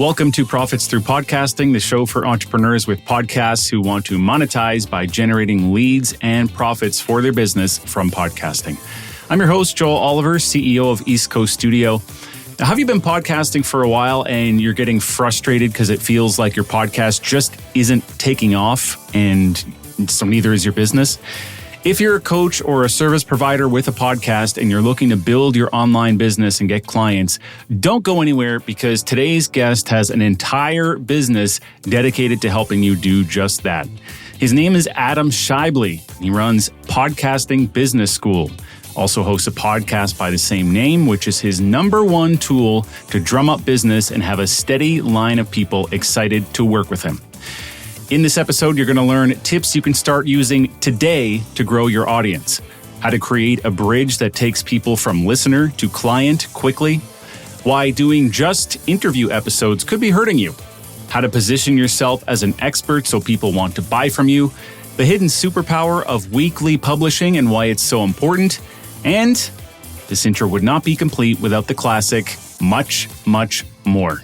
welcome to Profits Through Podcasting, the show for entrepreneurs with podcasts who want to monetize by generating leads and profits for their business from podcasting. I'm your host, Joel Oliver, CEO of East Coast Studio. Now, have you been podcasting for a while and you're getting frustrated because it feels like your podcast just isn't taking off, and so neither is your business? If you're a coach or a service provider with a podcast and you're looking to build your online business and get clients, don't go anywhere, because today's guest has an entire business dedicated to helping you do just that. His name is Adam Schaeuble. He runs Podcasting Business School. Also hosts a podcast by the same name, which is his number one tool to drum up business and have a steady line of people excited to work with him. In this episode, you're going to learn tips you can start using today to grow your audience, how to create a bridge that takes people from listener to client quickly, why doing just interview episodes could be hurting you, how to position yourself as an expert so people want to buy from you, the hidden superpower of weekly publishing and why it's so important, and this intro would not be complete without the classic, much, much more.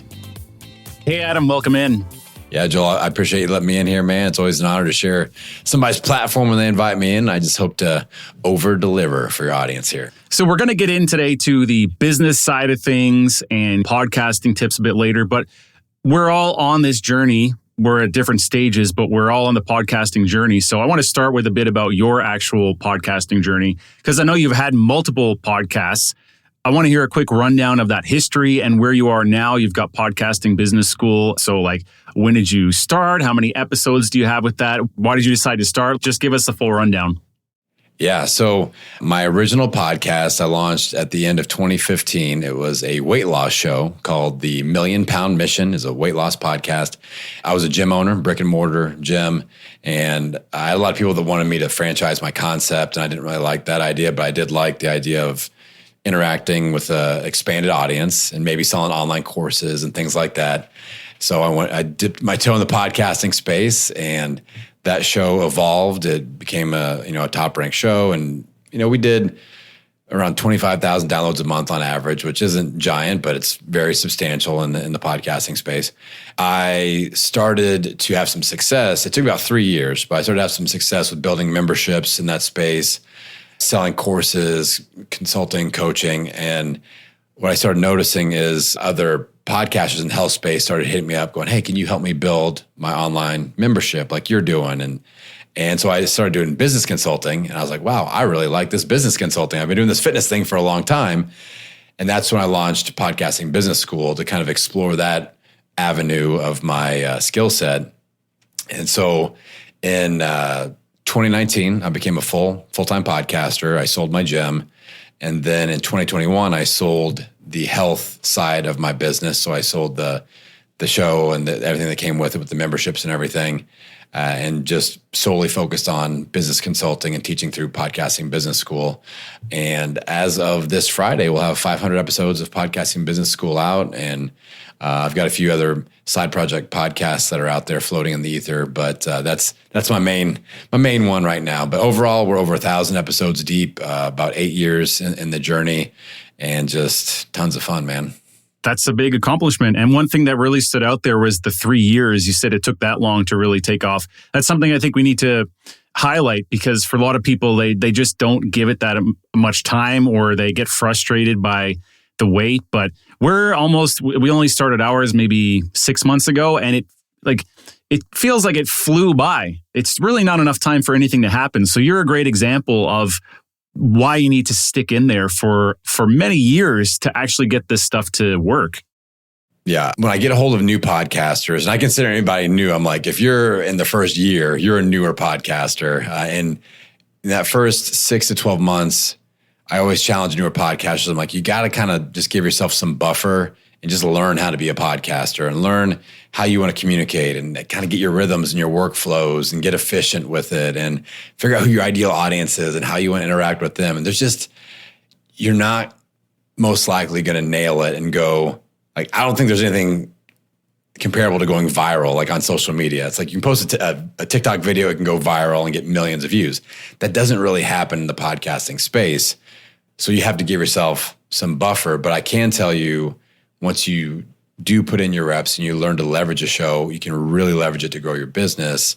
Hey, Adam, welcome in. Yeah, Joel, I appreciate you letting me in here, man. It's always an honor to share somebody's platform when they invite me in. I just hope to over-deliver for your audience here. So we're going to get in today to the business side of things and podcasting tips a bit later, but we're all on this journey. We're at different stages, but we're all on the podcasting journey. So I want to start with a bit about your actual podcasting journey, because I know you've had multiple podcasts. I want to hear a quick rundown of that history and where you are now. You've got Podcasting Business School. So when did you start? How many episodes do you have with that? Why did you decide to start? Just give us a full rundown. Yeah. So my original podcast I launched at the end of 2015. It was a weight loss show called The $1 Million Mission. It's a weight loss podcast. I was a gym owner, brick and mortar gym. And I had a lot of people that wanted me to franchise my concept. And I didn't really like that idea, but I did like the idea of interacting with an expanded audience and maybe selling online courses and things like that. So I dipped my toe in the podcasting space, and that show evolved. It became a top ranked show, and we did around 25,000 downloads a month on average, which isn't giant, but it's very substantial in the podcasting space. I started to have some success. It took about 3 years, but I started to have some success with building memberships in that space, selling courses, consulting, coaching. And what I started noticing is other podcasters in the health space started hitting me up going, hey, can you help me build my online membership like you're doing? And so I started doing business consulting, and I was like, wow, I really like this business consulting. I've been doing this fitness thing for a long time. And that's when I launched Podcasting Business School to kind of explore that avenue of my skill set. And so in 2019, I became a full-time podcaster. I sold my gym. And then in 2021, I sold the health side of my business. So I sold the show and everything that came with it, with the memberships and everything, and just solely focused on business consulting and teaching through Podcasting Business School. And as of this Friday, we'll have 500 episodes of Podcasting Business School out. And I've got a few other side project podcasts that are out there floating in the ether, but that's my main one right now. But overall, we're over 1,000 episodes deep, about 8 years in the journey, and just tons of fun, man. That's a big accomplishment. And one thing that really stood out there was the 3 years. You said it took that long to really take off. That's something I think we need to highlight, because for a lot of people, they just don't give it that much time, or they get frustrated by the wait. But we only started ours maybe 6 months ago, and it feels like it flew by. It's really not enough time for anything to happen. So you're a great example of why you need to stick in there for many years to actually get this stuff to work. Yeah. When I get a hold of new podcasters, and I consider anybody new, I'm like, if you're in the first year, you're a newer podcaster. And in that first 6 to 12 months, I always challenge newer podcasters. I'm like, you got to kind of just give yourself some buffer and just learn how to be a podcaster and learn how you want to communicate and kind of get your rhythms and your workflows and get efficient with it and figure out who your ideal audience is and how you want to interact with them. And you're not most likely going to nail it and go, I don't think there's anything comparable to going viral, like on social media. It's like you can post a TikTok video, it can go viral and get millions of views. That doesn't really happen in the podcasting space. So you have to give yourself some buffer. But I can tell you, once you do put in your reps and you learn to leverage a show, you can really leverage it to grow your business.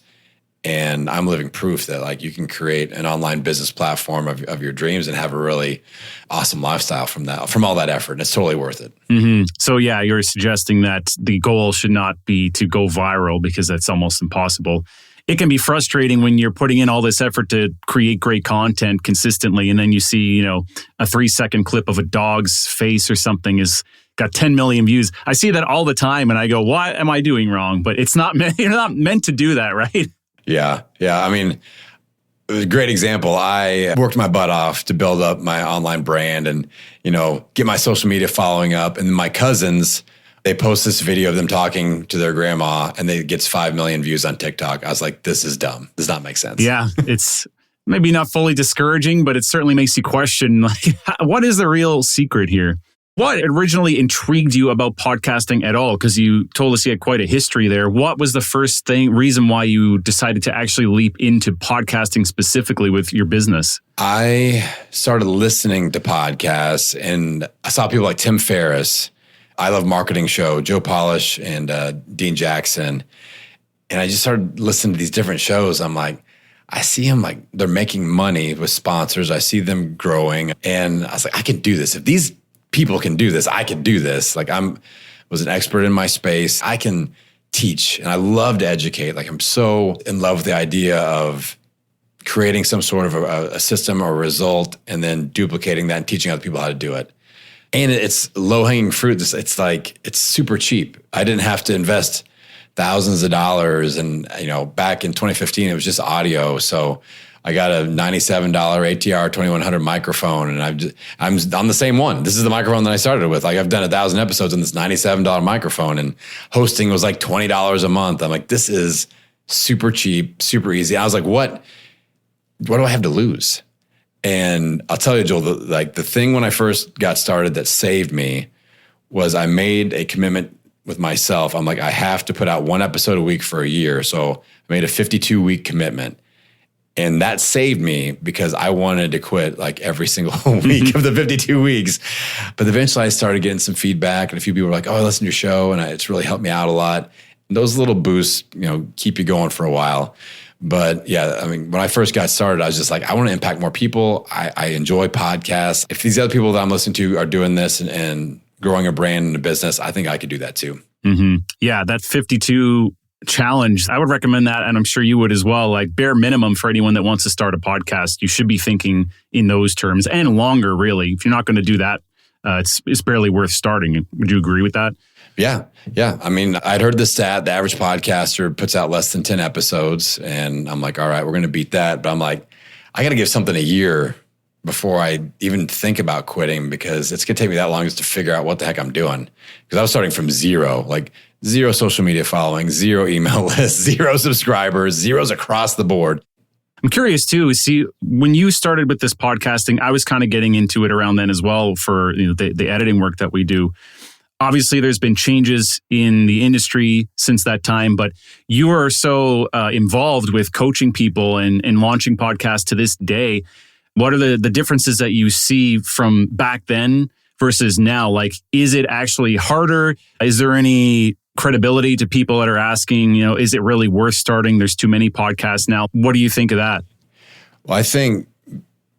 And I'm living proof that like you can create an online business platform of your dreams and have a really awesome lifestyle from all that effort. And it's totally worth it. Mm-hmm. So yeah, you're suggesting that the goal should not be to go viral because that's almost impossible. It can be frustrating when you're putting in all this effort to create great content consistently. And then you see, a 3-second clip of a dog's face or something is got 10 million views. I see that all the time and I go, what am I doing wrong? But it's not meant, you're not meant to do that, right? Yeah. I mean, it was a great example. I worked my butt off to build up my online brand and, get my social media following up. And my cousins, they post this video of them talking to their grandma and it gets 5 million views on TikTok. I was like, this is dumb. Does not make sense. Yeah. It's maybe not fully discouraging, but it certainly makes you question, like, what is the real secret here? What originally intrigued you about podcasting at all? Because you told us you had quite a history there. What was the first reason why you decided to actually leap into podcasting specifically with your business? I started listening to podcasts and I saw people like Tim Ferriss, I Love Marketing Show, Joe Polish and Dean Jackson. And I just started listening to these different shows. I'm like, I see them like they're making money with sponsors. I see them growing. And I was like, I can do this. If these people can do this, I can do this. Like was an expert in my space. I can teach and I love to educate. Like I'm so in love with the idea of creating some sort of a system or a result and then duplicating that and teaching other people how to do it. And it's low hanging fruit. It's super cheap. I didn't have to invest thousands of dollars. And, back in 2015, it was just audio. So I got a $97 ATR 2100 microphone and I'm on the same one. This is the microphone that I started with. Like I've done 1,000 episodes on this $97 microphone and hosting was like $20 a month. I'm like, this is super cheap, super easy. I was like, what do I have to lose? And I'll tell you, Joel, the thing when I first got started that saved me was I made a commitment with myself. I'm like, I have to put out 1 episode a week for a year. So I made a 52-week commitment. And that saved me because I wanted to quit like every single week of the 52 weeks. But eventually I started getting some feedback and a few people were like, oh, I listened to your show and it's really helped me out a lot. And those little boosts, keep you going for a while. But yeah, I mean, when I first got started, I was just like, I want to impact more people. I enjoy podcasts. If these other people that I'm listening to are doing this and growing a brand and a business, I think I could do that too. Mm-hmm. Yeah, that 52 challenge, I would recommend that. And I'm sure you would as well. Like bare minimum for anyone that wants to start a podcast, you should be thinking in those terms and longer, really. If you're not going to do that, it's barely worth starting. Would you agree with that? Yeah. I mean, I'd heard the stat, the average podcaster puts out less than 10 episodes. And I'm like, all right, we're going to beat that. But I'm like, I got to give something a year before I even think about quitting because it's going to take me that long just to figure out what the heck I'm doing. Because I was starting from zero, like 0 social media following, 0 email lists, 0 subscribers, zeros across the board. I'm curious too, see, when you started with this podcasting, I was kind of getting into it around then as well for the editing work that we do. Obviously, there's been changes in the industry since that time, but you are so involved with coaching people and launching podcasts to this day. What are the differences that you see from back then versus now? Like, is it actually harder? Is there any credibility to people that are asking, is it really worth starting? There's too many podcasts now. What do you think of that? Well, I think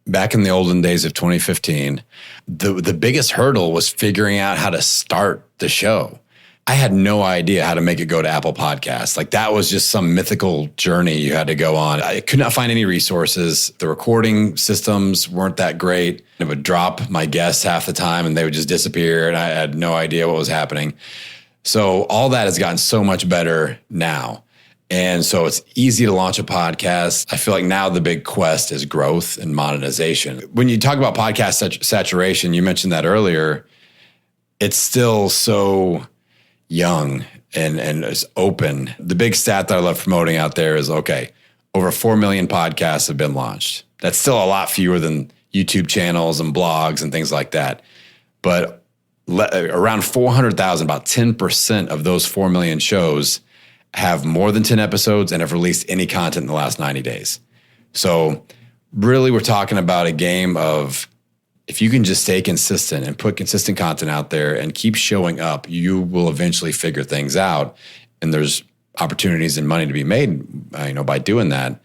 back in the olden days of 2015, the biggest hurdle was figuring out how to start the show. I had no idea how to make it go to Apple Podcasts. Like that was just some mythical journey you had to go on. I could not find any resources. The recording systems weren't that great. It would drop my guests half the time and they would just disappear and I had no idea what was happening. So all that has gotten so much better now. And so it's easy to launch a podcast. I feel like now the big quest is growth and monetization. When you talk about podcast saturation, you mentioned that earlier, it's still so young and it's open. The big stat that I love promoting out there is, okay, over 4 million podcasts have been launched. That's still a lot fewer than YouTube channels and blogs and things like that. But around 400,000, about 10% of those 4 million shows have more than 10 episodes and have released any content in the last 90 days. So really we're talking about a game of if you can just stay consistent and put consistent content out there and keep showing up, you will eventually figure things out. And there's opportunities and money to be made, by doing that.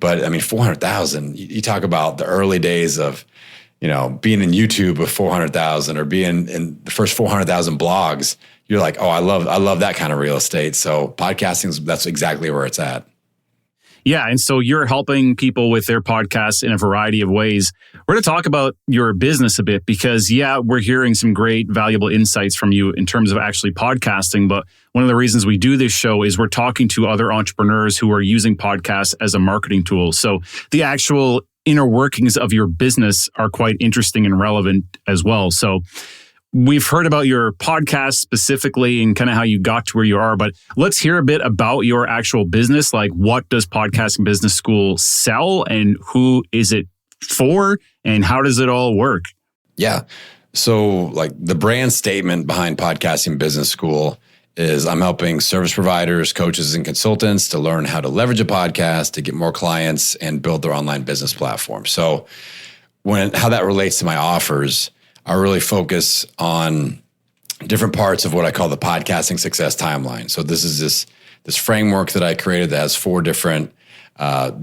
But I mean, 400,000, you talk about the early days of, being in YouTube with 400,000 or being in the first 400,000 blogs. You're like, oh, I love that kind of real estate. So podcasting, that's exactly where it's at. Yeah. And so you're helping people with their podcasts in a variety of ways. We're going to talk about your business a bit because, we're hearing some great, valuable insights from you in terms of actually podcasting. But one of the reasons we do this show is we're talking to other entrepreneurs who are using podcasts as a marketing tool. So the actual inner workings of your business are quite interesting and relevant as well. So we've heard about your podcast specifically and kind of how you got to where you are, but let's hear a bit about your actual business. Like, what does Podcasting Business School sell and who is it for and how does it all work? Yeah. So like the brand statement behind Podcasting Business School is I'm helping service providers, coaches, and consultants to learn how to leverage a podcast to get more clients and build their online business platform. So how that relates to my offers, I really focus on different parts of what I call the podcasting success timeline. So this is this framework that I created that has 4 different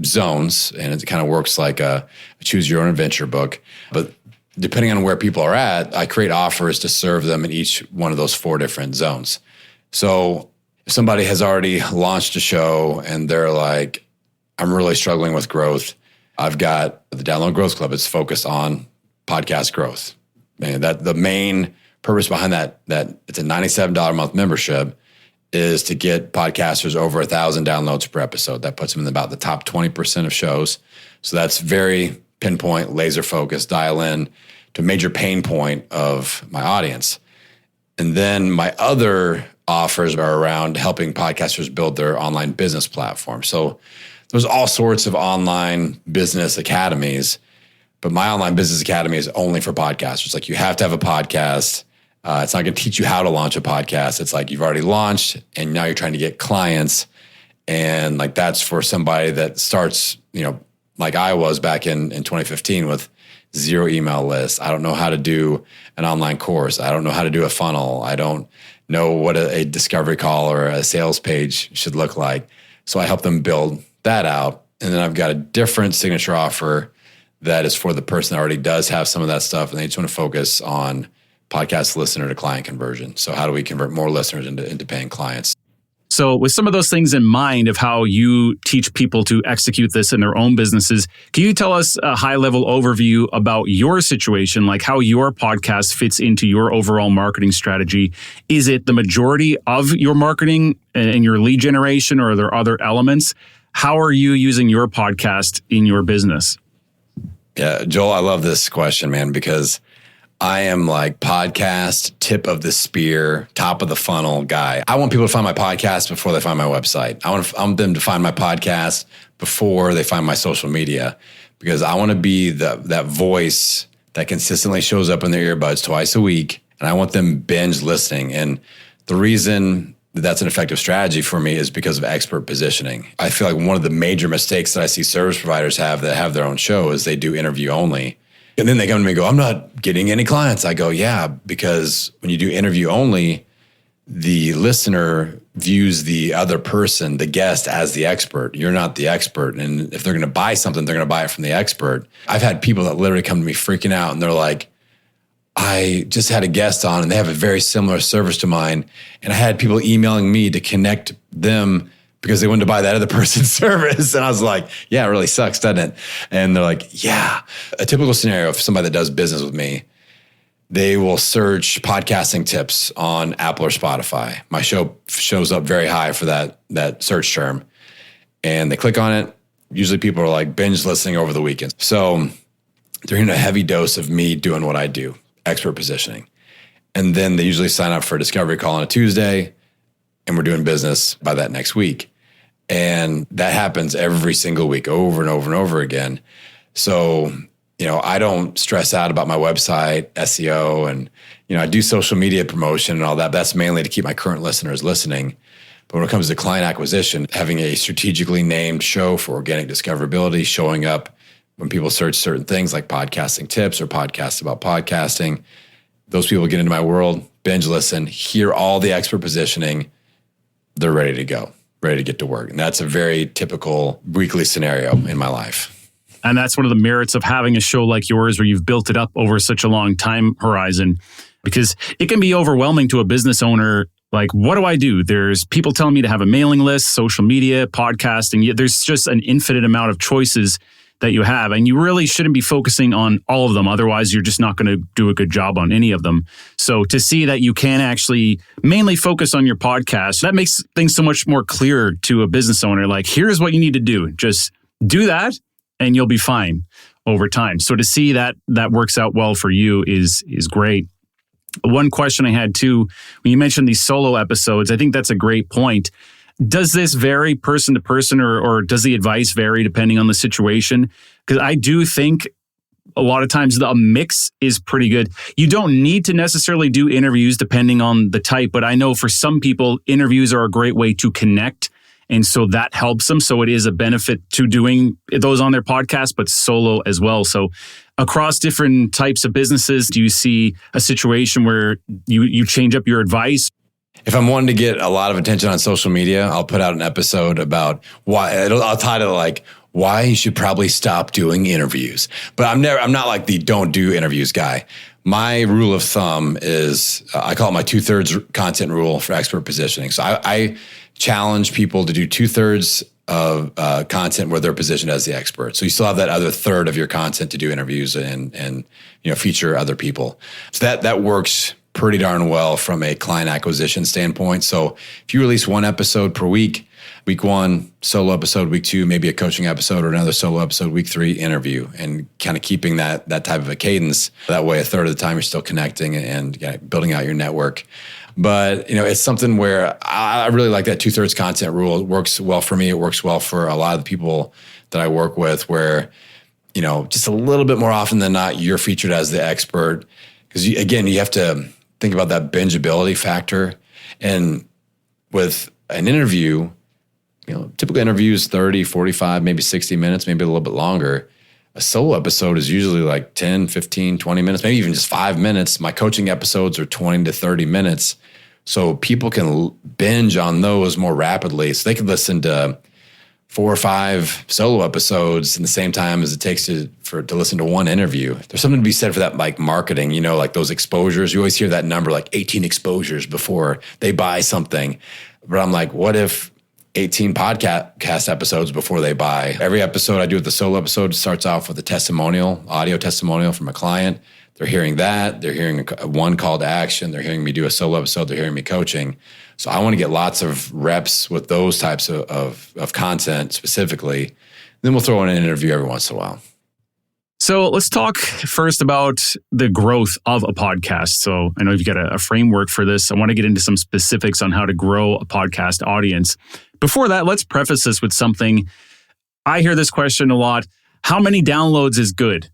zones, and it kind of works like a choose your own adventure book. But depending on where people are at, I create offers to serve them in each one of those 4 different zones. So if somebody has already launched a show and they're like, I'm really struggling with growth, I've got the Download Growth Club. It's focused on podcast growth. And that the main purpose behind that it's a $97 a month membership is to get podcasters over 1,000 downloads per episode. That puts them in about the top 20% of shows. So that's very pinpoint, laser focused, dial in to a major pain point of my audience. And then my other offers are around helping podcasters build their online business platform. So there's all sorts of online business academies, but my online business academy is only for podcasters. Like, you have to have a podcast. It's not going to teach you how to launch a podcast. It's like you've already launched and now you're trying to get clients. And like, that's for somebody that starts, like I was back in 2015 with 0 email lists. I don't know how to do an online course. I don't know how to do a funnel. I don't know what a discovery call or a sales page should look like. So I help them build that out. And then I've got a different signature offer that is for the person that already does have some of that stuff, and they just want to focus on podcast listener to client conversion. So how do we convert more listeners into paying clients? So with some of those things in mind of how you teach people to execute this in their own businesses, can you tell us a high-level overview about your situation, like how your podcast fits into your overall marketing strategy? Is it the majority of your marketing and your lead generation, or are there other elements? How are you using your podcast in your business? Yeah, Joel, I love this question, man, because I am like podcast, tip of the spear, top of the funnel guy. I want people to find my podcast before they find my website. I want them to find my podcast before they find my social media, because I want to be that voice that consistently shows up in their earbuds twice a week. And I want them binge listening. And the reason that's an effective strategy for me is because of expert positioning. I feel like one of the major mistakes that I see service providers have that have their own show is they do interview only. And then they come to me and go, I'm not getting any clients. I go, yeah, because when you do interview only, the listener views the other person, the guest, as the expert. You're not the expert. And if they're going to buy something, they're going to buy it from the expert. I've had people that literally come to me freaking out and they're like, I just had a guest on and they have a very similar service to mine. And I had people emailing me to connect them because they wanted to buy that other person's service. And I was like, yeah, it really sucks, doesn't it? And they're like, yeah. A typical scenario of somebody that does business with me, they will search podcasting tips on Apple or Spotify. My show shows up very high for that search term. And they click on it. Usually people are like binge listening over the weekend. So they're in a heavy dose of me doing what I do, expert positioning. And then they usually sign up for a discovery call on a Tuesday, and we're doing business by that next week. And that happens every single week, over and over and over again. So, I don't stress out about my website, SEO, and, I do social media promotion and all that. That's mainly to keep my current listeners listening. But when it comes to client acquisition, having a strategically named show for organic discoverability, showing up when people search certain things like podcasting tips or podcasts about podcasting, those people get into my world, binge listen, hear all the expert positioning, they're ready to go, ready to get to work. And that's a very typical weekly scenario in my life. And that's one of the merits of having a show like yours where you've built it up over such a long time horizon, because it can be overwhelming to a business owner. Like, what do I do? There's people telling me to have a mailing list, social media, podcasting. There's just an infinite amount of choices that you have, and you really shouldn't be focusing on all of them. Otherwise, you're just not going to do a good job on any of them. So to see that you can actually mainly focus on your podcast, that makes things so much more clear to a business owner. Like, here's what you need to do. Just do that and you'll be fine over time. So to see that works out well for you is great. One question I had too, when you mentioned these solo episodes, I think that's a great point. Does this vary person to person, or does the advice vary depending on the situation? Because I do think a lot of times the mix is pretty good. You don't need to necessarily do interviews depending on the type, but I know for some people, interviews are a great way to connect. And so that helps them. So it is a benefit to doing those on their podcast, but solo as well. So across different types of businesses, do you see a situation where you change up your advice? If I'm wanting to get a lot of attention on social media, I'll put out an episode about why. I'll title it like why you should probably stop doing interviews. But I'm not like the don't do interviews guy. My rule of thumb is I call it my 2/3 content rule for expert positioning. So I challenge people to do 2/3 of content where they're positioned as the expert. So you still have that other third of your content to do interviews and feature other people. So that works pretty darn well from a client acquisition standpoint. So if you release one episode per week 1, solo episode, week 2, maybe a coaching episode or another solo episode, week 3, interview, and kind of keeping that type of a cadence. That way, a third of the time you're still connecting and building out your network. But it's something where I really like that 2/3 content rule. It works well for me. It works well for a lot of the people that I work with, where just a little bit more often than not, you're featured as the expert. Because again, you have to think about that bingeability factor. And with an interview, typical interviews 30, 45, maybe 60 minutes, maybe a little bit longer. A solo episode is usually like 10, 15, 20 minutes, maybe even just 5 minutes. My coaching episodes are 20 to 30 minutes. So people can binge on those more rapidly. So they can listen to 4 or 5 solo episodes in the same time as it takes to listen to one interview. There's something to be said for that, like marketing, like those exposures. You always hear that number, like 18 exposures before they buy something. But I'm like, what if 18 podcast episodes before they buy? Every episode I do with the solo episode starts off with a testimonial, audio testimonial from a client. They're hearing that. They're hearing one call to action. They're hearing me do a solo episode. They're hearing me coaching. So I want to get lots of reps with those types of content specifically. Then we'll throw in an interview every once in a while. So let's talk first about the growth of a podcast. So I know you've got a framework for this. I want to get into some specifics on how to grow a podcast audience. Before that, let's preface this with something. I hear this question a lot. How many downloads is good?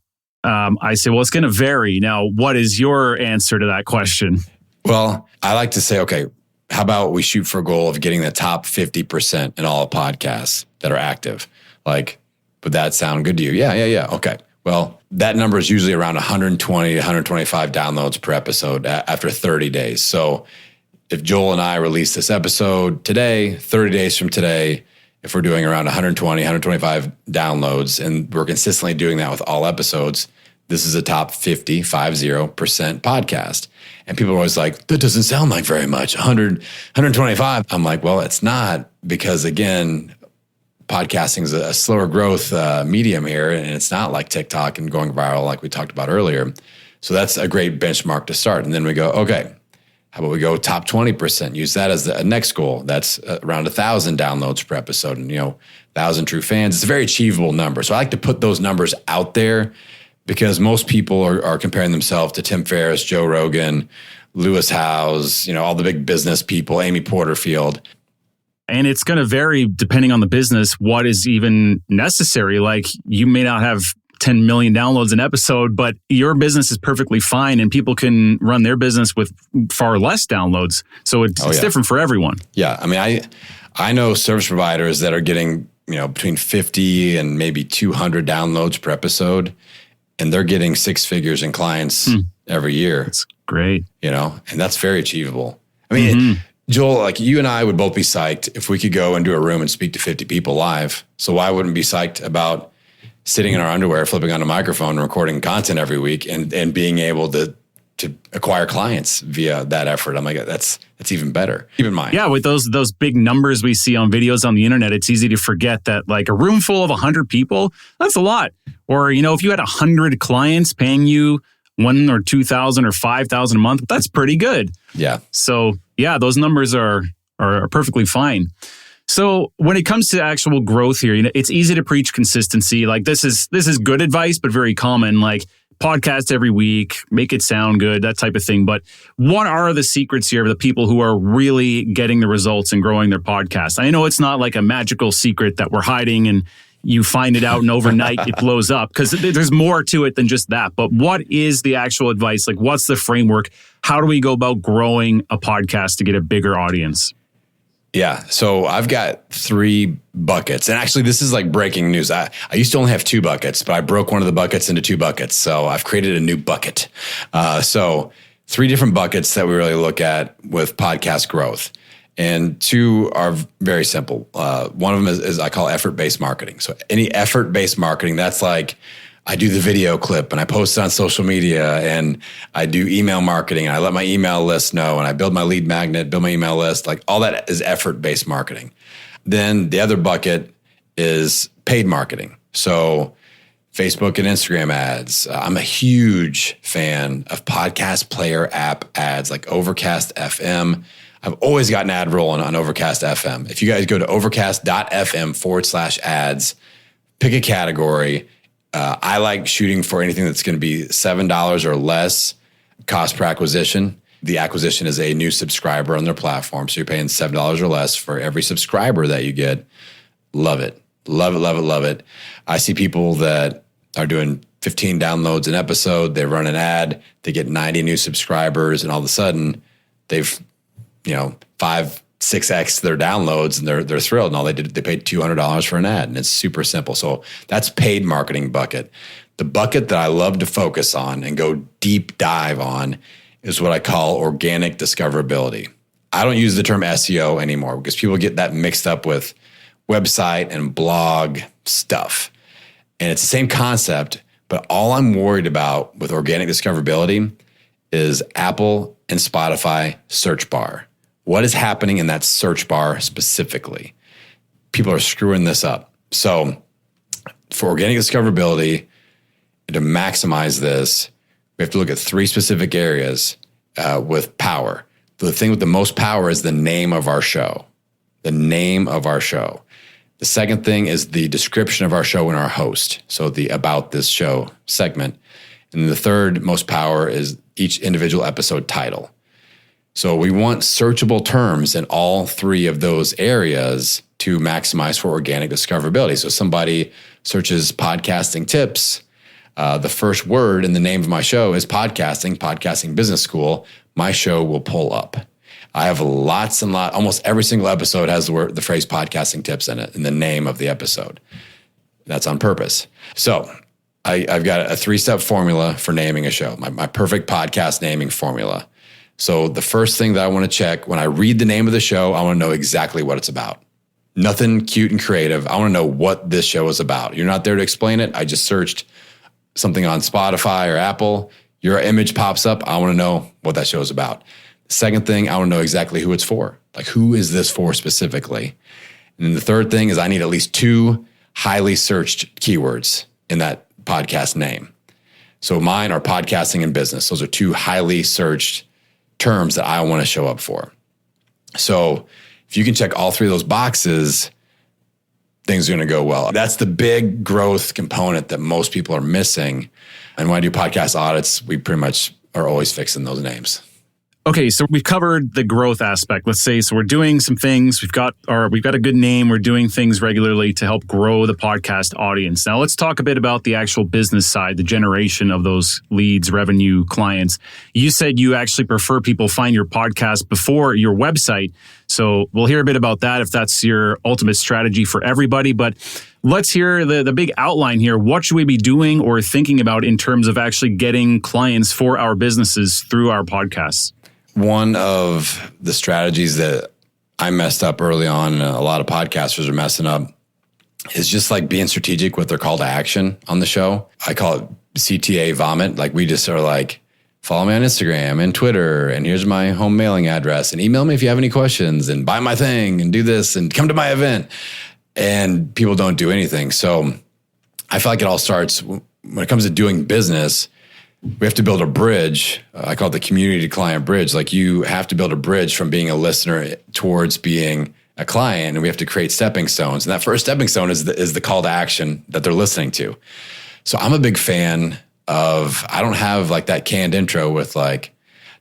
I say, well, it's going to vary. Now, what is your answer to that question? Well, I like to say, okay, how about we shoot for a goal of getting the top 50% in all podcasts that are active? Like, would that sound good to you? Yeah. Okay. Well, that number is usually around 120 to 125 downloads per episode after 30 days. So if Joel and I release this episode today, 30 days from today, if we're doing around 120, 125 downloads, and we're consistently doing that with all episodes, this is a top 50% podcast. And people are always like, that doesn't sound like very much, 100, 125. I'm like, well, it's not, because again, podcasting is a slower growth medium here, and it's not like TikTok and going viral like we talked about earlier. So that's a great benchmark to start. And then we go, okay, how about we go top 20%? Use that as the next goal. That's around 1,000 downloads per episode, and 1,000 true fans. It's a very achievable number. So I like to put those numbers out there, because most people are comparing themselves to Tim Ferriss, Joe Rogan, Lewis Howes, all the big business people, Amy Porterfield. And it's going to vary depending on the business, what is even necessary. Like, you may not have 10 million downloads an episode, but your business is perfectly fine, and people can run their business with far less downloads. So it's different for everyone. Yeah. I mean, I know service providers that are getting, between 50 and maybe 200 downloads per episode, and they're getting six figures in clients every year. That's great. And that's very achievable. I mean, Joel, like you and I would both be psyched if we could go into a room and speak to 50 people live. So why wouldn't we be psyched about sitting in our underwear, flipping on a microphone and recording content every week and being able to acquire clients via that effort? I'm like, that's even better. Keep in mind. Yeah, with those big numbers we see on videos on the internet, it's easy to forget that like a room full of 100 people, that's a lot. Or, if you had 100 clients paying you $1,000 or $2,000 or $5,000 a month, that's pretty good. Yeah. So yeah, those numbers are perfectly fine. So when it comes to actual growth here, it's easy to preach consistency. Like this is good advice, but very common. Like podcast every week, make it sound good, that type of thing. But what are the secrets here of the people who are really getting the results and growing their podcast? I know it's not like a magical secret that we're hiding and you find it out and overnight it blows up, because there's more to it than just that. But what is the actual advice? Like, what's the framework? How do we go about growing a podcast to get a bigger audience? Yeah. So I've got 3 buckets. And actually, this is like breaking news. I used to only have 2 buckets, but I broke one of the buckets into 2 buckets. So I've created a new bucket. So 3 different buckets that we really look at with podcast growth. And 2 are very simple. One of them is I call effort-based marketing. So any effort-based marketing, that's like I do the video clip and I post it on social media, and I do email marketing and I let my email list know, and I build my lead magnet, build my email list. Like all that is effort-based marketing. Then the other bucket is paid marketing. So Facebook and Instagram ads. I'm a huge fan of podcast player app ads like Overcast FM. I've always got an ad rolling on Overcast FM. If you guys go to overcast.fm/ads, pick a category. I like shooting for anything that's going to be $7 or less cost per acquisition. The acquisition is a new subscriber on their platform. So you're paying $7 or less for every subscriber that you get. Love it. Love it, love it, love it. I see people that are doing 15 downloads an episode. They run an ad. They get 90 new subscribers. And all of a sudden, they've 5-6x their downloads, and they're thrilled. And all they paid $200 for an ad, and it's super simple. So that's paid marketing bucket. The bucket that I love to focus on and go deep dive on is what I call organic discoverability. I don't use the term SEO anymore because people get that mixed up with website and blog stuff. And it's the same concept, but all I'm worried about with organic discoverability is Apple and Spotify search bar. What is happening in that search bar specifically? People are screwing this up. So for organic discoverability, to maximize this, we have to look at 3 specific areas with power. The thing with the most power is the name of our show. The name of our show. The second thing is the description of our show and our host. So the about this show segment. And the third most power is each individual episode title. So we want searchable terms in all 3 of those areas to maximize for organic discoverability. So somebody searches podcasting tips. The first word in the name of my show is podcasting business school. My show will pull up. I have almost every single episode has the phrase podcasting tips in it, in the name of the episode. That's on purpose. So I've got a 3-step formula for naming a show, my perfect podcast naming formula. So the first thing that I want to check when I read the name of the show, I want to know exactly what it's about. Nothing cute and creative. I want to know what this show is about. You're not there to explain it. I just searched something on Spotify or Apple. Your image pops up. I want to know what that show is about. The second thing, I want to know exactly who it's for. Like, who is this for specifically? And then the third thing is I need at least 2 highly searched keywords in that podcast name. So mine are podcasting and business. Those are 2 highly searched terms that I want to show up for. So if you can check all 3 of those boxes, things are going to go well. That's the big growth component that most people are missing. And when I do podcast audits, we pretty much are always fixing those names. Okay, so we've covered the growth aspect. Let's say, so we're doing some things. We've got a good name. We're doing things regularly to help grow the podcast audience. Now let's talk a bit about the actual business side, the generation of those leads, revenue, clients. You said you actually prefer people find your podcast before your website. So we'll hear a bit about that if that's your ultimate strategy for everybody. But let's hear the big outline here. What should we be doing or thinking about in terms of actually getting clients for our businesses through our podcasts? One of the strategies that I messed up early on, and a lot of podcasters are messing up, is just like being strategic with their call to action on the show. I call it CTA vomit. Like we just are like, follow me on Instagram and Twitter, and here's my home mailing address, and email me if you have any questions, and buy my thing, and do this, and come to my event. And people don't do anything. So I feel like it all starts when it comes to doing business. We have to build a bridge. I call it the community to client bridge. Like you have to build a bridge from being a listener towards being a client, and we have to create stepping stones. And that first stepping stone is the call to action that they're listening to. So I'm a big fan of, I don't have like that canned intro with like,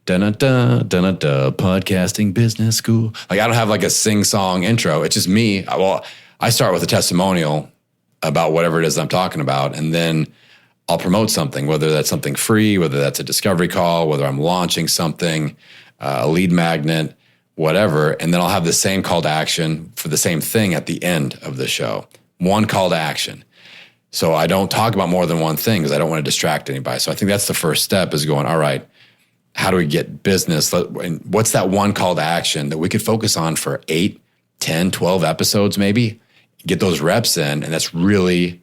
da-na-da, da-na-da, podcasting business school. Like I don't have like a sing-song intro. It's just me. I start with a testimonial about whatever it is I'm talking about, and then I'll promote something, whether that's something free, whether that's a discovery call, whether I'm launching something, a lead magnet, whatever. And then I'll have the same call to action for the same thing at the end of the show. One call to action. So I don't talk about more than one thing because I don't want to distract anybody. So I think that's the first step, is going, all right, how do we get business? What's that one call to action that we could focus on for 8, 10, 12 episodes maybe? Get those reps in. And that's really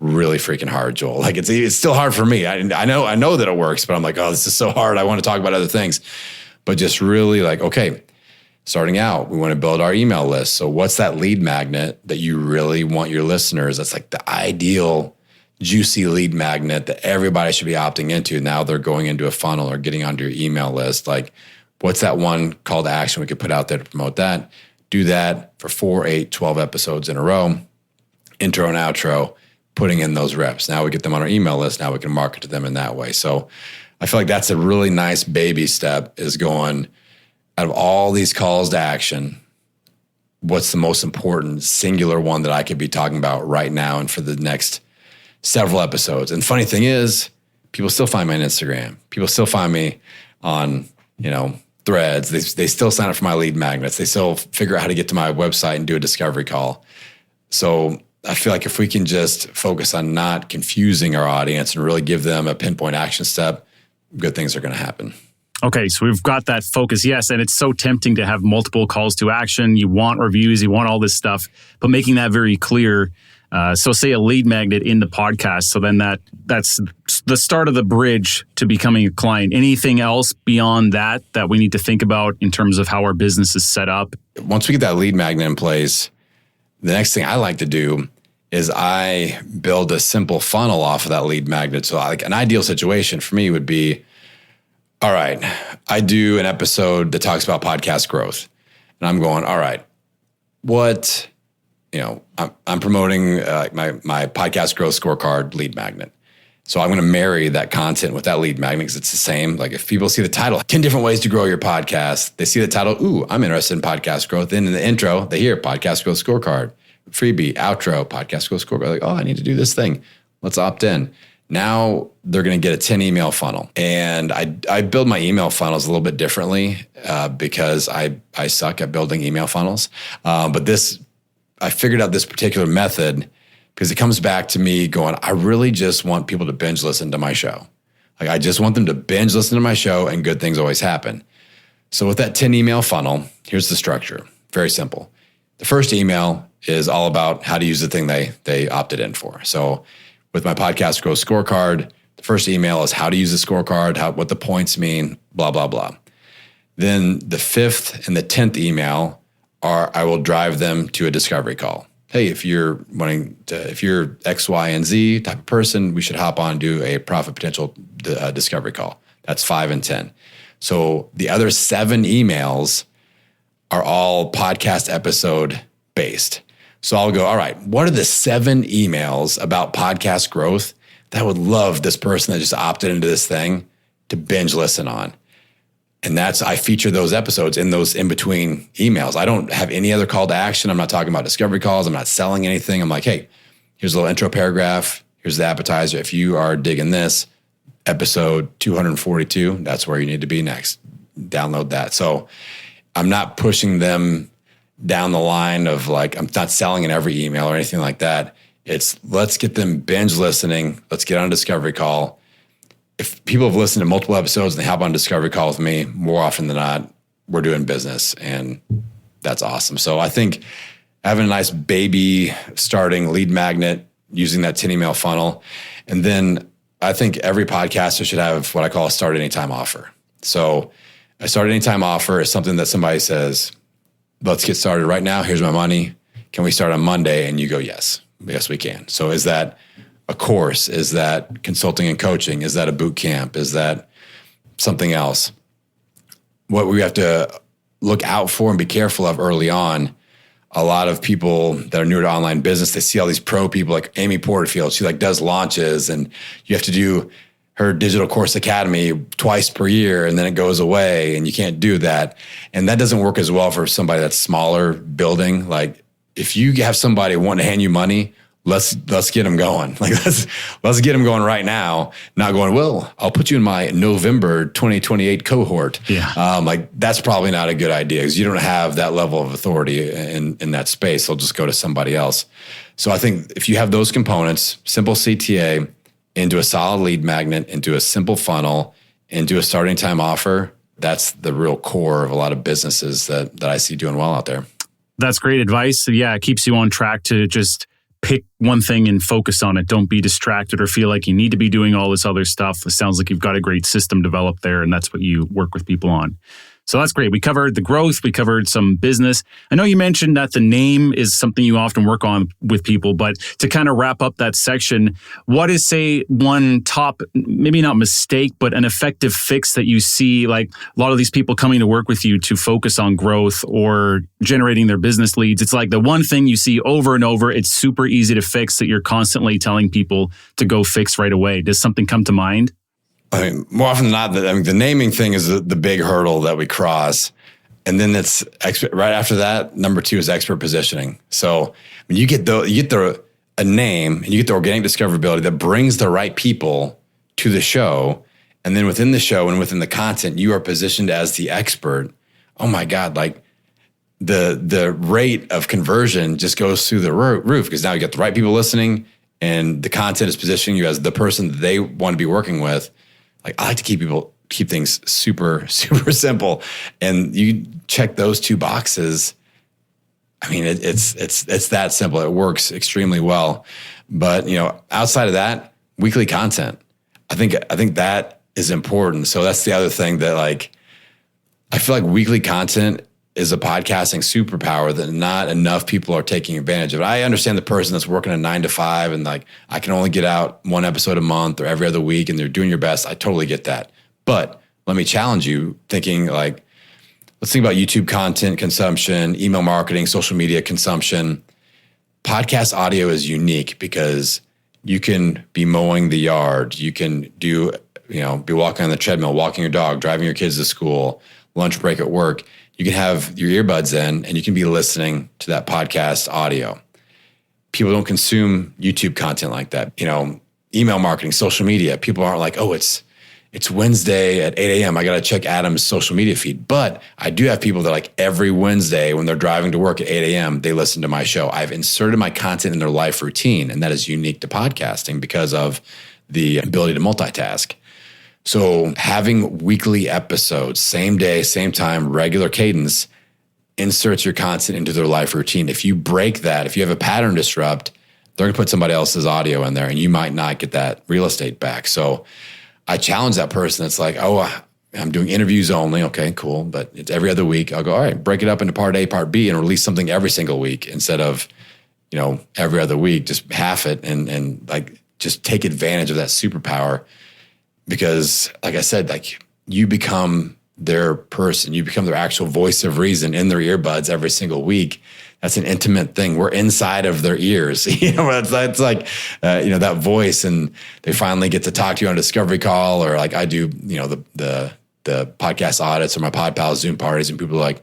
freaking hard, Joel. Like it's still hard for me. I know that it works, but I'm like, oh, this is so hard. I want to talk about other things, but just really like, okay, starting out, we want to build our email list. So what's that lead magnet that you really want your listeners? That's like the ideal juicy lead magnet that everybody should be opting into. Now they're going into a funnel or getting onto your email list. Like what's that one call to action we could put out there to promote that? Do that for 4, 8, 12 episodes in a row, intro and outro, putting in those reps. Now we get them on our email list. Now we can market to them in that way. So I feel like that's a really nice baby step, is going, out of all these calls to action, what's the most important singular one that I could be talking about right now and for the next several episodes? And funny thing is, people still find me on Instagram. People still find me on, Threads. They still sign up for my lead magnets. They still figure out how to get to my website and do a discovery call. So I feel like if we can just focus on not confusing our audience and really give them a pinpoint action step, good things are going to happen. Okay, so we've got that focus, yes, and it's so tempting to have multiple calls to action. You want reviews, you want all this stuff, but making that very clear. So say a lead magnet in the podcast, so then that's the start of the bridge to becoming a client. Anything else beyond that we need to think about in terms of how our business is set up? Once we get that lead magnet in place, the next thing I like to do is I build a simple funnel off of that lead magnet. So like an ideal situation for me would be, all right, I do an episode that talks about podcast growth. And I'm going, all right, I'm promoting my podcast growth scorecard lead magnet. So I'm going to marry that content with that lead magnet because it's the same. Like if people see the title, 10 different ways to grow your podcast, they see the title, ooh, I'm interested in podcast growth. Then in the intro, they hear podcast growth scorecard, freebie, outro, podcast growth scorecard. Like, oh, I need to do this thing. Let's opt in. Now they're going to get a 10 email funnel. And I build my email funnels a little bit differently because I suck at building email funnels. But I figured out this particular method because it comes back to me going, I really just want people to binge listen to my show. Like I just want them to binge listen to my show and good things always happen. So with that 10 email funnel, here's the structure. Very simple. The first email is all about how to use the thing they opted in for. So with my podcast growth scorecard, the first email is how to use the scorecard, what the points mean, blah, blah, blah. Then the 5th and the 10th email are, I will drive them to a discovery call. Hey, if you're X, Y, and Z type of person, we should hop on and do a profit potential discovery call. That's 5 and 10. So the other 7 emails are all podcast episode based. So I'll go, all right, what are the 7 emails about podcast growth that I would love this person that just opted into this thing to binge listen on? And I feature those episodes in those in between emails. I don't have any other call to action. I'm not talking about discovery calls. I'm not selling anything. I'm like, hey, here's a little intro paragraph. Here's the appetizer. If you are digging this, episode 242, that's where you need to be next. Download that. So I'm not pushing them down the line of like, I'm not selling in every email or anything like that. It's let's get them binge listening. Let's get on a discovery call. If people have listened to multiple episodes and they hop on a discovery call with me, more often than not, we're doing business, and that's awesome. So I think having a nice baby starting lead magnet, using that 10 email funnel. And then I think every podcaster should have what I call a start anytime offer. So a start anytime offer is something that somebody says, let's get started right now. Here's my money. Can we start on Monday? And you go, yes. Yes, we can. So is that a course? Is that consulting and coaching? Is that a boot camp? Is that something else? What we have to look out for and be careful of early on, a lot of people that are newer to online business, they see all these pro people like Amy Porterfield. She like does launches, and you have to do her digital course academy twice per year, and then it goes away, and you can't do that. And that doesn't work as well for somebody that's smaller building. Like if you have somebody wanting to hand you money, let's get them going. Like let's get them going right now. Not going, well, I'll put you in my November 2028 cohort. Yeah. Like that's probably not a good idea because you don't have that level of authority in that space. They'll just go to somebody else. So I think if you have those components, simple CTA into a solid lead magnet, into a simple funnel, into a starting time offer, that's the real core of a lot of businesses that I see doing well out there. That's great advice. Yeah, it keeps you on track to just pick one thing and focus on it. Don't be distracted or feel like you need to be doing all this other stuff. It sounds like you've got a great system developed there, and that's what you work with people on. So that's great. We covered the growth. We covered some business. I know you mentioned that the name is something you often work on with people, but to kind of wrap up that section, what is, say, one top, maybe not mistake, but an effective fix that you see, like a lot of these people coming to work with you to focus on growth or generating their business leads? It's like the one thing you see over and over. It's super easy to fix that you're constantly telling people to go fix right away. Does something come to mind? I mean, more often than not, the naming thing is the big hurdle that we cross. And then it's right after that, number 2 is expert positioning. So when you get a name and you get the organic discoverability that brings the right people to the show, and then within the show and within the content, you are positioned as the expert. Oh my God, like the rate of conversion just goes through the roof because now you get the right people listening and the content is positioning you as the person that they want to be working with. Like I like to keep things super, super simple. And you check those 2 boxes. I mean, it's that simple. It works extremely well. But, outside of that, weekly content, I think that is important. So that's the other thing that I feel like weekly content is a podcasting superpower that not enough people are taking advantage of. I understand the person that's working a 9 to 5 and I can only get out 1 episode a month or every other week and they're doing your best. I totally get that. But let me challenge you thinking let's think about YouTube content consumption, email marketing, social media consumption. Podcast audio is unique because you can be mowing the yard. You can be walking on the treadmill, walking your dog, driving your kids to school, lunch break at work. You can have your earbuds in and you can be listening to that podcast audio. People don't consume YouTube content like that. Email marketing, social media. People aren't like, oh, it's Wednesday at 8 a.m. I got to check Adam's social media feed. But I do have people that every Wednesday when they're driving to work at 8 a.m., they listen to my show. I've inserted my content in their life routine. And that is unique to podcasting because of the ability to multitask. So having weekly episodes, same day, same time, regular cadence, inserts your content into their life routine. If you break that, if you have a pattern disrupt, they're going to put somebody else's audio in there and you might not get that real estate back. So I challenge that person that's like, oh, I'm doing interviews only. Okay, cool. But it's every other week. I'll go, all right, break it up into part A, part B, and release something every single week instead of, every other week, just half it and just take advantage of that superpower. Because like I said, you become their person, you become their actual voice of reason in their earbuds every single week. That's an intimate thing. We're inside of their ears. It's that voice, and they finally get to talk to you on a discovery call, or like I do, the the podcast audits or my PodPal Zoom parties, and people are like,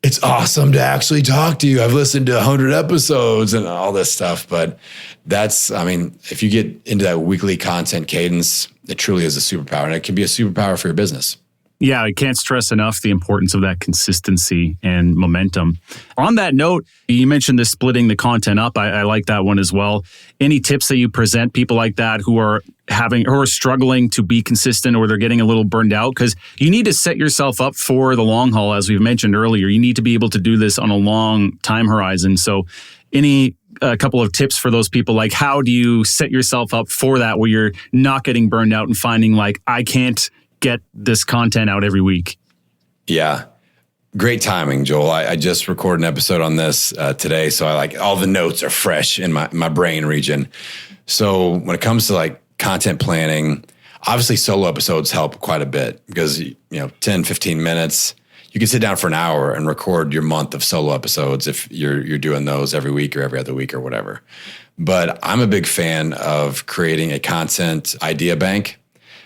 it's awesome to actually talk to you. I've listened to 100 episodes and all this stuff. But if you get into that weekly content cadence, it truly is a superpower, and it can be a superpower for your business. Yeah, I can't stress enough the importance of that consistency and momentum. On that note, you mentioned the splitting the content up. I like that one as well. Any tips that you present people like that who are struggling to be consistent, or they're getting a little burned out? Because you need to set yourself up for the long haul, as we've mentioned earlier. You need to be able to do this on a long time horizon. So a couple of tips for those people, like how do you set yourself up for that where you're not getting burned out and finding like, I can't get this content out every week? Yeah. Great timing, Joel. I just recorded an episode on this today. So all the notes are fresh in my brain region. So when it comes to content planning, obviously solo episodes help quite a bit because, 10, 15 minutes, you can sit down for an hour and record your month of solo episodes if you're doing those every week or every other week or whatever. But I'm a big fan of creating a content idea bank.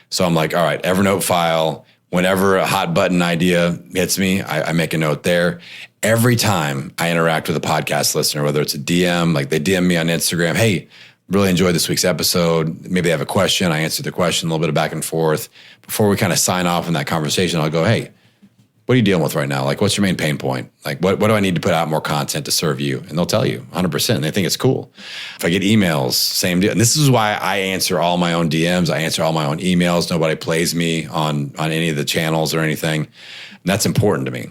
So I'm like, all right, Evernote file, whenever a hot button idea hits me, I make a note there. Every time I interact with a podcast listener, whether it's a DM, like they DM me on Instagram, hey, really enjoyed this week's episode. Maybe they have a question. I answer the question, a little bit of back and forth. Before we kind of sign off in that conversation, I'll go, hey, what are you dealing with right now? What's your main pain point? What do I need to put out more content to serve you? And they'll tell you 100%. And they think it's cool. If I get emails, same deal. And this is why I answer all my own DMs. I answer all my own emails. Nobody plays me on any of the channels or anything. And that's important to me.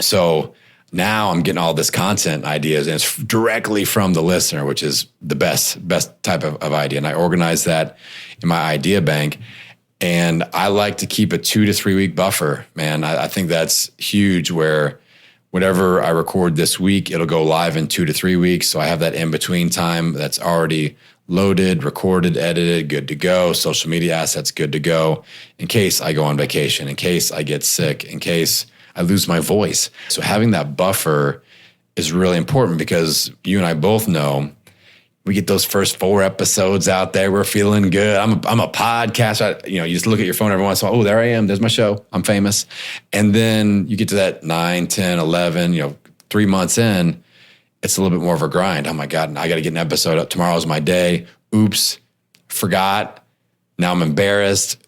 So now I'm getting all this content ideas, and it's directly from the listener, which is the best type of idea. And I organize that in my idea bank. And I like to keep a 2 to 3 week buffer, man. I think that's huge, where whatever I record this week, it'll go live in 2 to 3 weeks. So I have that in between time that's already loaded, recorded, edited, good to go. Social media assets, good to go, in case I go on vacation, in case I get sick, in case I lose my voice. So having that buffer is really important, because you and I both know we get those first 4 episodes out there. We're feeling good. I'm a podcaster. You just look at your phone every once in a while. Oh, there I am. There's my show. I'm famous. And then you get to that 9, 10, 11, 3 months in, it's a little bit more of a grind. Oh my God, I got to get an episode up. Tomorrow's my day. Oops, forgot. Now I'm embarrassed.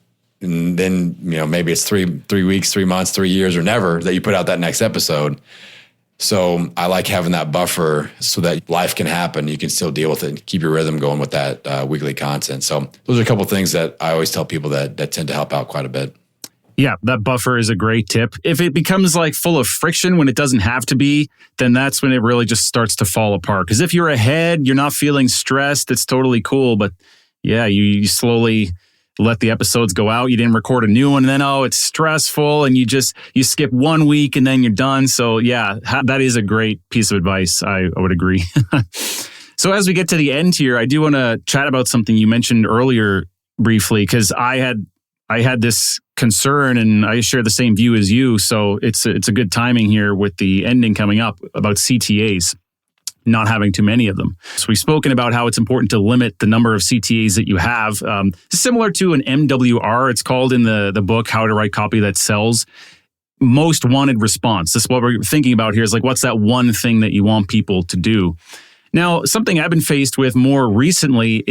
And then, maybe it's 3 weeks, 3 months, 3 years, or never that you put out that next episode. So I like having that buffer so that life can happen. You can still deal with it and keep your rhythm going with that weekly content. So those are a couple of things that I always tell people that tend to help out quite a bit. Yeah, that buffer is a great tip. If it becomes full of friction when it doesn't have to be, then that's when it really just starts to fall apart. Because if you're ahead, you're not feeling stressed, it's totally cool. But yeah, you slowly let the episodes go out. You didn't record a new one, and then, it's stressful, and you skip 1 week and then you're done. So yeah, that is a great piece of advice. I would agree. So as we get to the end here, I do want to chat about something you mentioned earlier briefly, because I had this concern, and I share the same view as you. So it's a good timing here with the ending coming up about CTAs. Not having too many of them. So we've spoken about how it's important to limit the number of CTAs that you have. Similar to an MWR, it's called in the book, How to Write Copy That Sells. Most wanted response. This is what we're thinking about here, is what's that one thing that you want people to do? Now, something I've been faced with more recently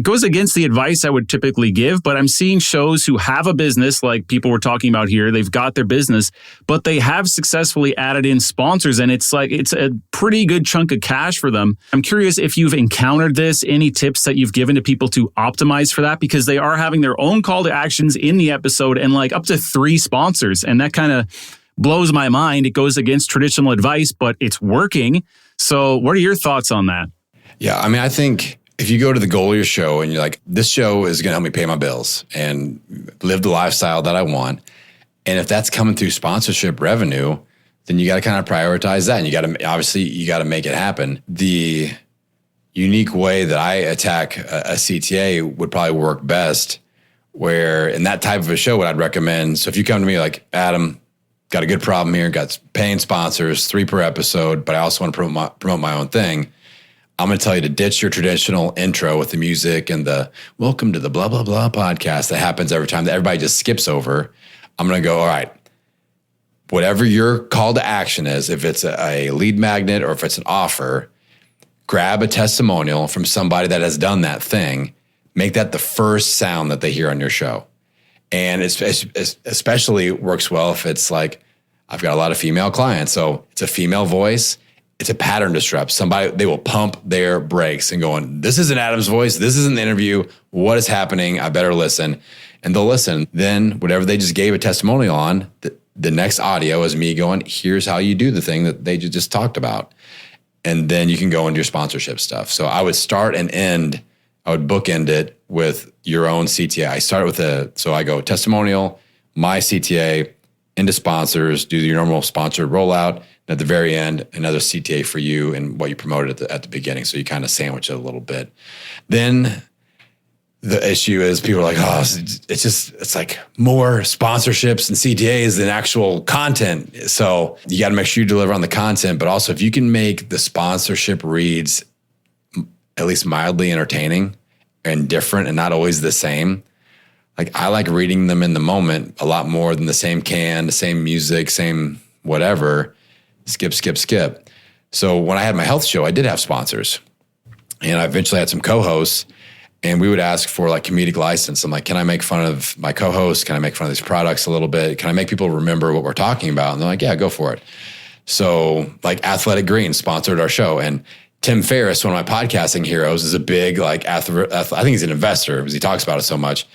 goes against the advice I would typically give, but I'm seeing shows who have a business, like people we're talking about here. They've got their business, but they have successfully added in sponsors, and it's a pretty good chunk of cash for them. I'm curious if you've encountered this, any tips that you've given to people to optimize for that, because they are having their own call to actions in the episode and up to 3 sponsors. And that kind of blows my mind. It goes against traditional advice, but it's working. So what are your thoughts on that? Yeah, I think if you go to the goal of your show and you're like, this show is going to help me pay my bills and live the lifestyle that I want, and if that's coming through sponsorship revenue, then you got to kind of prioritize that. And you got to make it happen. The unique way that I attack a CTA would probably work best, where in that type of a show, what I'd recommend. So if you come to me like, Adam, got a good problem here, got paying sponsors, 3 per episode, but I also want to promote my own thing. I'm going to tell you to ditch your traditional intro with the music and the welcome to the blah, blah, blah podcast that happens every time that everybody just skips over. I'm going to go, all right, whatever your call to action is, if it's a lead magnet or if it's an offer, grab a testimonial from somebody that has done that thing. Make that the first sound that they hear on your show. And it's especially works well if it's like, I've got a lot of female clients. So it's a female voice. It's a pattern disrupt. Somebody, they will pump their brakes and going, this isn't Adam's voice. This isn't the interview. What is happening? I better listen. And they'll listen. Then whatever they just gave a testimonial on, the next audio is me going, here's how you do the thing that they just talked about. And then you can go into your sponsorship stuff. So I would start and end, I would bookend it with your own CTA. I start with so I go testimonial, my CTA, into sponsors, do your normal sponsored rollout. And at the very end, another CTA for you and what you promoted at the beginning. So you kind of sandwich it a little bit. Then the issue is people are like, oh, it's like more sponsorships and CTAs than actual content. So you got to make sure you deliver on the content, but also if you can make the sponsorship reads at least mildly entertaining and different and not always the same. Like I like reading them in the moment a lot more than the same the same music, same whatever, skip. So when I had my health show, I did have sponsors and I eventually had some co-hosts and we would ask for like comedic license. I'm like, can I make fun of my co-host? Can I make fun of these products a little bit? Can I make people remember what we're talking about? And they're like, yeah, go for it. So like Athletic Greens sponsored our show and Tim Ferriss, one of my podcasting heroes, is a big like I think he's an investor because he talks about it so much.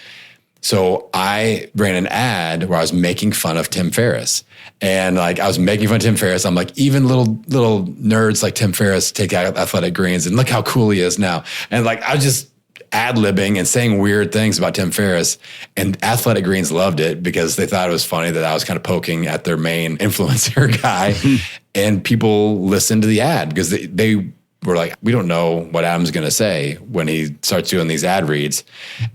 So I ran an ad where I was making fun of Tim Ferriss. And like I was making fun of Tim Ferriss. I'm like, even little nerds like Tim Ferriss take out Athletic Greens and look how cool he is now. And like I was just ad-libbing and saying weird things about Tim Ferriss. And Athletic Greens loved it because they thought it was funny that I was kind of poking at their main influencer guy. And people listened to the ad because they were like, we don't know what Adam's going to say when he starts doing these ad reads.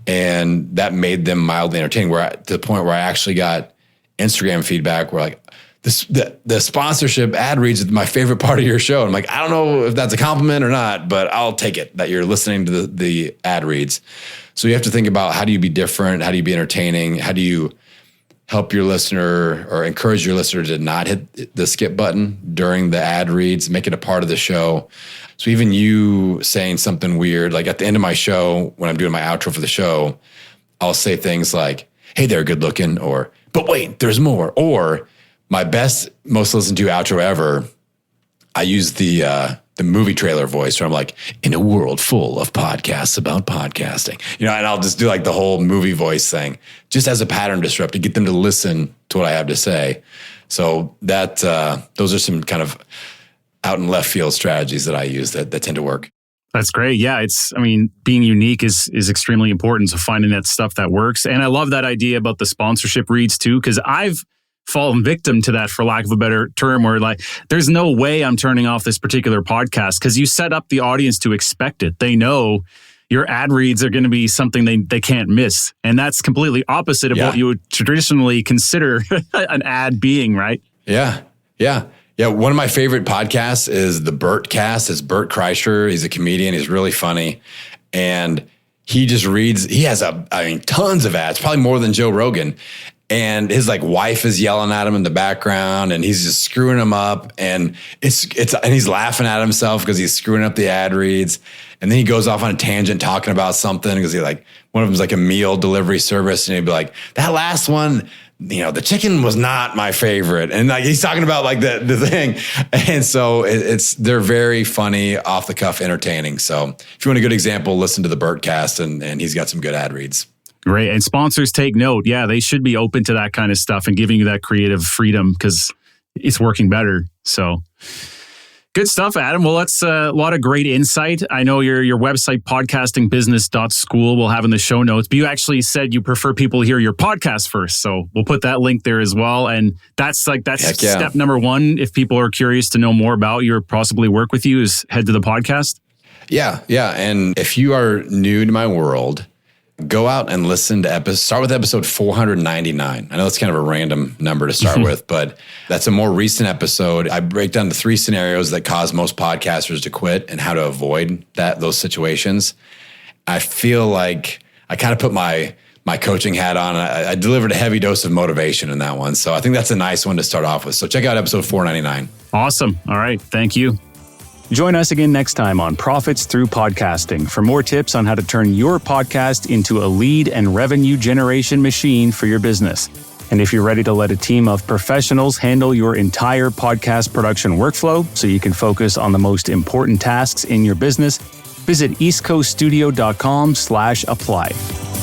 And that made them mildly entertaining to the point where I actually got Instagram feedback where like, the sponsorship ad reads is my favorite part of your show. And I'm like, I don't know if that's a compliment or not, but I'll take it that you're listening to the ad reads. So you have to think about how do you be different? How do you be entertaining? How do you help your listener or encourage your listener to not hit the skip button during the ad reads, make it a part of the show. So even you saying something weird, like at the end of my show, when I'm doing my outro for the show, I'll say things like, hey there, good looking, or, but wait, there's more. Or my best, most listened to outro ever, I use the movie trailer voice where I'm like, in a world full of podcasts about podcasting, and I'll just do like the whole movie voice thing just as a pattern disrupt to get them to listen to what I have to say. So that, those are some kind of out in left field strategies that I use that tend to work. That's great. Yeah, being unique is extremely important. So finding that stuff that works. And I love that idea about the sponsorship reads too, because I've fallen victim to that, for lack of a better term, where like, there's no way I'm turning off this particular podcast because you set up the audience to expect it. They know your ad reads are going to be something they can't miss. And that's completely opposite of what you would traditionally consider an ad being, right? Yeah. One of my favorite podcasts is the Burt Cast. It's Burt Kreischer. He's a comedian. He's really funny. And he just reads, he has tons of ads, probably more than Joe Rogan. And his like wife is yelling at him in the background and he's just screwing him up. And and he's laughing at himself because he's screwing up the ad reads. And then he goes off on a tangent talking about something because one of them's like a meal delivery service. And he'd be like, that last one, the chicken was not my favorite. And like, he's talking about like the thing. And so they're very funny, off the cuff, entertaining. So if you want a good example, listen to the Burt Cast and he's got some good ad reads. Great. And sponsors take note. Yeah, they should be open to that kind of stuff and giving you that creative freedom because it's working better. So good stuff, Adam. Well, that's a lot of great insight. I know your website, podcastingbusiness.school, we'll have in the show notes, but you actually said you prefer people hear your podcast first. So we'll put that link there as well. And that's step number one. If people are curious to know more about you or possibly work with you, is head to the podcast. Yeah. And if you are new to my world, go out and listen to start with episode 499. I know that's kind of a random number to start with, but that's a more recent episode. I break down the 3 scenarios that cause most podcasters to quit and how to avoid those situations. I feel like I kind of put my coaching hat on. I delivered a heavy dose of motivation in that one. So I think that's a nice one to start off with. So check out episode 499. Awesome. All right. Thank you. Join us again next time on Profits Through Podcasting for more tips on how to turn your podcast into a lead and revenue generation machine for your business. And if you're ready to let a team of professionals handle your entire podcast production workflow so you can focus on the most important tasks in your business, visit eastcoaststudio.com/apply.